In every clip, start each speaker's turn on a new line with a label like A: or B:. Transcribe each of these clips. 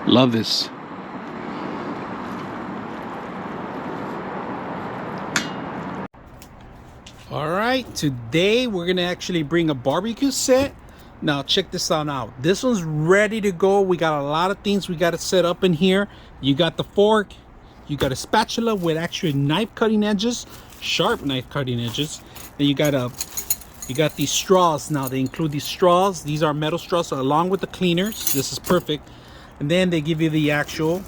A: Love this. All right, today we're gonna actually bring a barbecue set. Now check this one out. This one's ready to go. We got a lot of things we got to set up in here. You got the fork, you got a spatula with actually knife cutting edges, sharp knife cutting edges. Then you got these straws. Now they include these straws. These are metal straws along with the cleaners. This is perfect. And then they give you the actual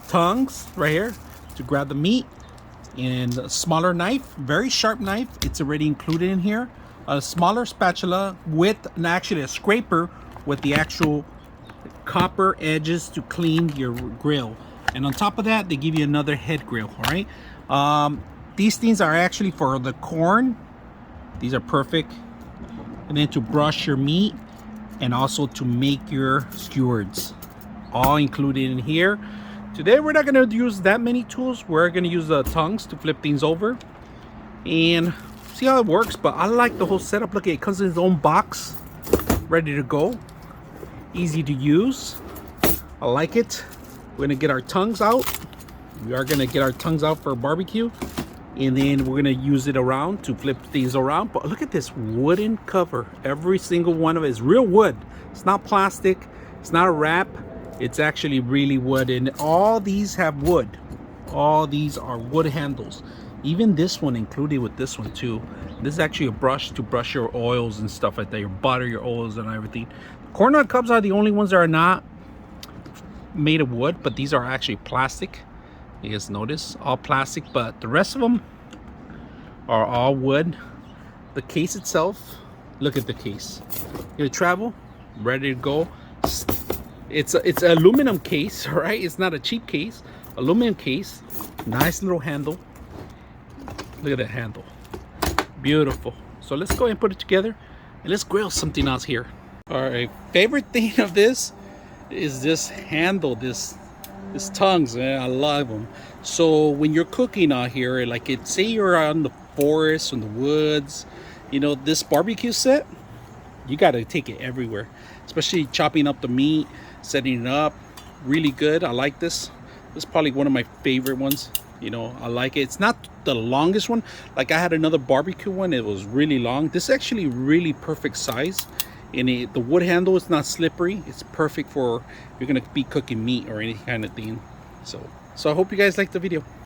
A: tongs right here to grab the meat, and a smaller knife, very sharp knife. It's already included in here. A smaller spatula with actually a scraper with the actual copper edges to clean your grill. And on top of that, they give you another head grill. All right. These things are actually for the corn. These are perfect. And then to brush your meat, and also to make your skewers, all included in here. Today we're not going to use that many tools. We're going to use the tongs to flip things over and see how it works. But I like the whole setup. Look, it comes in its own box, ready to go, easy to use. I like it. We're going to get our tongs out. We are going to get our tongs out for a barbecue, and then we're going to use it around to flip things around. But look at this wooden cover. Every single one of it is real wood. It's not plastic. It's not a wrap. It's actually really wood, and all these have wood. All these are wood handles. Even this one included with this one too. This is actually a brush to brush your oils and stuff like that, your butter, your oils and everything. Corn nut cups are the only ones that are not made of wood, but these are actually plastic. You guys notice, all plastic, but the rest of them are all wood. The case itself, look at the case. Gonna travel, ready to go. It's an aluminum case, all right? It's not a cheap case. Aluminum case, nice little handle. Look at that handle, beautiful. So let's go ahead and put it together, and let's grill something else here. All right, favorite thing of this is this handle, this tongs, man. I love them. So when you're cooking out here, like say you're out in the forest, in the woods, you know, this barbecue set, you got to take it everywhere, especially chopping up the meat, setting it up. Really good. I like this. This is probably one of my favorite ones. You know, I like it. It's not the longest one. Like I had another barbecue one, it was really long. This is actually really perfect size, and the wood handle is not slippery. It's perfect for if you're gonna be cooking meat or any kind of thing. So I hope you guys liked the video.